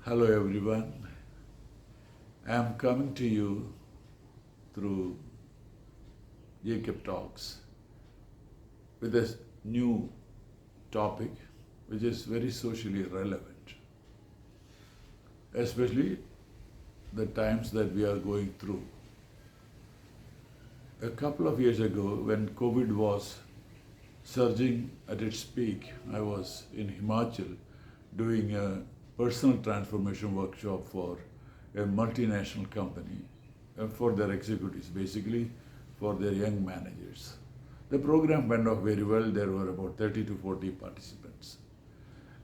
Hello everyone. I am coming to you through Jacob Talks with a new topic which is very socially relevant, especially the times that we are going through. A couple of years ago, when COVID was surging at its peak, I was in Himachal doing a personal transformation workshop for a multinational company for their executives, basically for their young managers. The program went off very well. There were about 30 to 40 participants.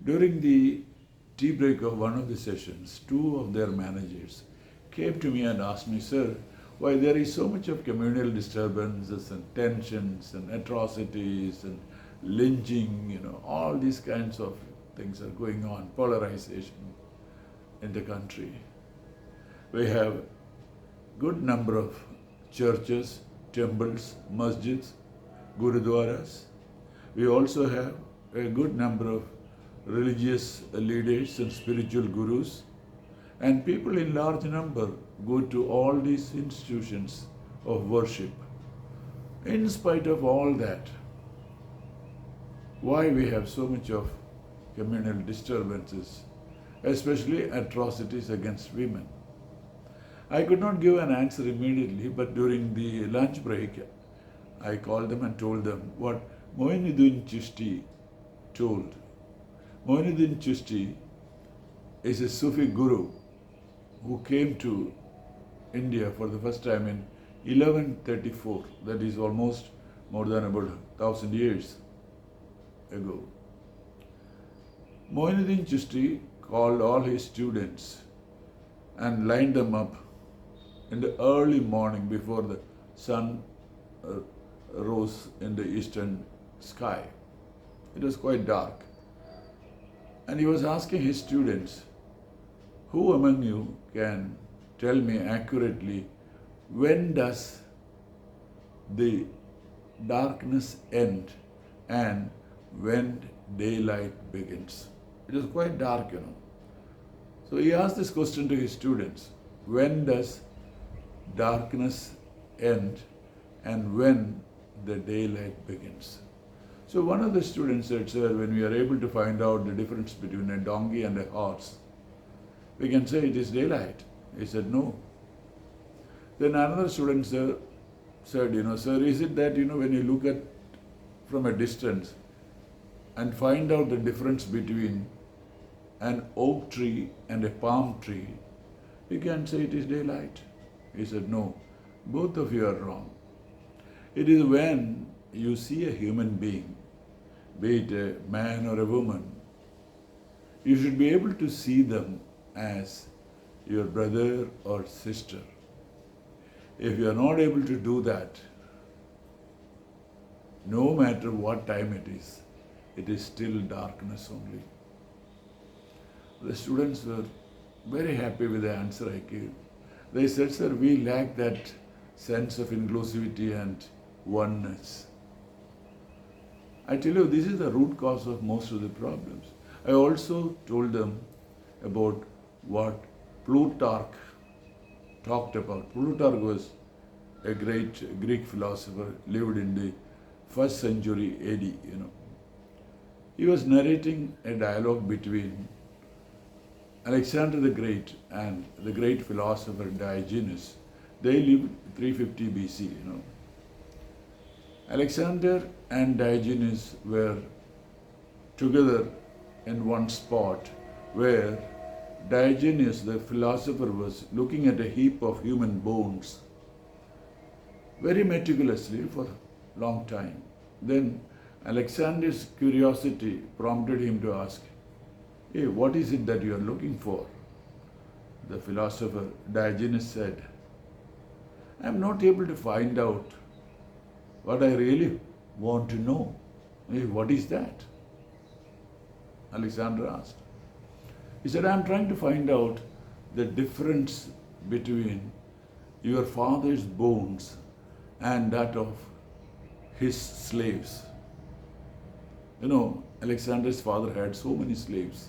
During the tea break of one of the sessions, two of their managers came to me and asked me, "Sir, why there is so much of communal disturbances and tensions and atrocities and lynching, all these kinds of things are going on, polarization in the country. We have good number of churches, temples, masjids, gurudwaras. We also have a good number of religious leaders and spiritual gurus, and people in large number go to all these institutions of worship. In spite of all that, why we have so much of communal disturbances, especially atrocities against women?" I could not give an answer immediately, but during the lunch break, I called them and told them what Moinuddin Chishti told. Moinuddin Chishti is a Sufi guru who came to India for the first time in 1134. That is almost more than about 1,000 years ago. Moinuddin Chishti called all his students and lined them up in the early morning before the sun rose in the eastern sky. It was quite dark. And he was asking his students, "Who among you can tell me accurately when does the darkness end and when daylight begins?" It was quite dark. So he asked this question to his students, when does darkness end and when the daylight begins? So one of the students said, "Sir, when we are able to find out the difference between a donkey and a horse, we can say it is daylight." He said, "No." Then another student said, "Sir, is it that, when you look at from a distance and find out the difference between an oak tree and a palm tree, you can say it is daylight?" He said, "No, both of you are wrong. It is when you see a human being, be it a man or a woman, you should be able to see them as your brother or sister. If you are not able to do that, no matter what time it is still darkness only." The students were very happy with the answer I gave. They said, "Sir, we lack that sense of inclusivity and oneness." I tell you, this is the root cause of most of the problems. I also told them about what Plutarch talked about. Plutarch was a great Greek philosopher, lived in the 1st century AD. He was narrating a dialogue between Alexander the Great and the great philosopher Diogenes. They lived 350 BC. Alexander and Diogenes were together in one spot where Diogenes, the philosopher, was looking at a heap of human bones very meticulously for a long time. Then Alexander's curiosity prompted him to ask, "Hey, what is it that you are looking for?" The philosopher Diogenes said, "I am not able to find out what I really want to know." "Hey, what is that?" Alexander asked. He said, "I am trying to find out the difference between your father's bones and that of his slaves." Alexander's father had so many slaves.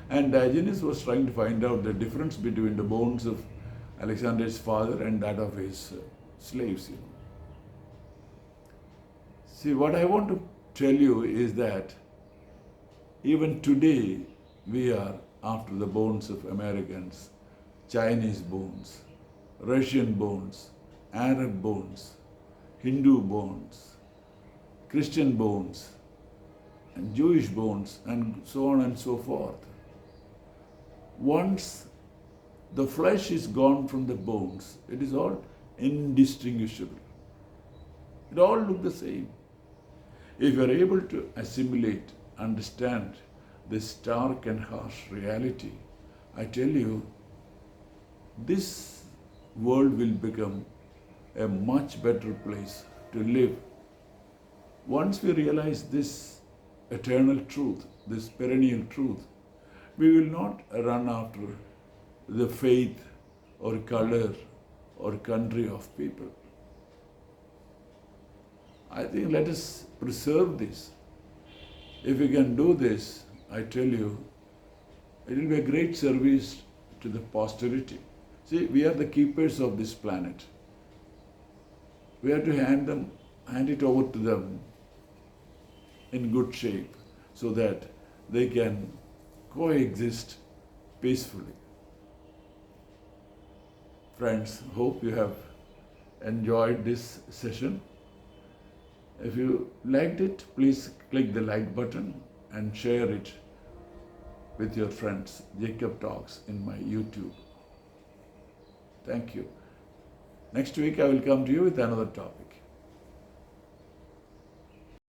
And Diogenes was trying to find out the difference between the bones of Alexander's father and that of his slaves. See, what I want to tell you is that even today we are after the bones of Americans, Chinese bones, Russian bones, Arab bones, Hindu bones, Christian bones, and Jewish bones, and so on and so forth. Once the flesh is gone from the bones, it is all indistinguishable. It all look the same. If you are able to assimilate, understand this stark and harsh reality, I tell you, this world will become a much better place to live. Once we realize this eternal truth, this perennial truth, we will not run after the faith or color or country of people. I think let us preserve this. If we can do this, I tell you, it will be a great service to the posterity. See, we are the keepers of this planet. We have to hand it over to them in good shape so that they can coexist peacefully. Friends, hope you have enjoyed this session. If you liked it, please click the like button and share it with your friends. Jacob Talks in my YouTube. Thank you. Next week I will come to you with another topic.